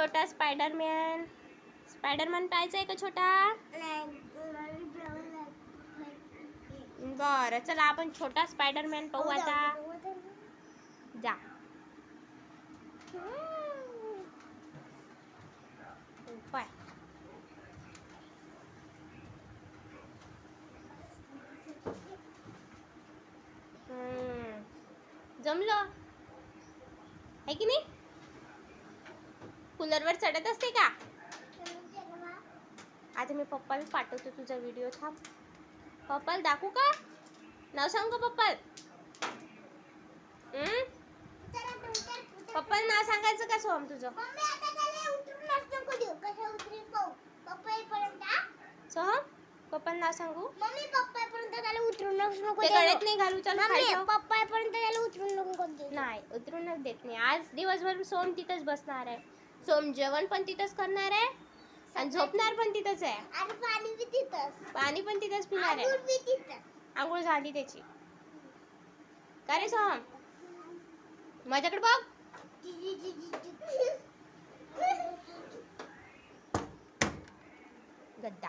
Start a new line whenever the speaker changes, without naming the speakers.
छोटा Spiderman. Spiderman पाहायचा आहे का छोटा? बरं चला आपण छोटा स्पायडरमॅन पाहू आता. जा. पाय. जमलं आहे की नाही? कूलरवर चढत असते का? आता मी पप्पाला पाठवतो तुझा व्हिडिओ. थांब. पप्पाला दाखवू का? नाव सांगू का पप्पाला? पप्पाला नाव सांगायचं का सोहम तुझं? सोहम पप्पाला नाव सांगू?
मम्मी पप्पापर्यंत त्याला उतरूनच नको.
ते गळ्यात नाही घालू. चल खाली
पप्पापर्यंत त्याला उतरून नको.
नाही उतरूनच देत नाही. आज दिवसभर सोहम तिथंच बसणार आहे. सोहम जेवण पण तिथंच करणार आहे आणि झोपणार पण तिथंच आहे.
आणि पाणी बी तिथंच.
पाणी पण तिथंच पिणार आहे.
आंघोळ बी तिथंच.
आंघोळ झाली त्याची. का रे सोहम? माझ्याकडे बघ. गद्दा.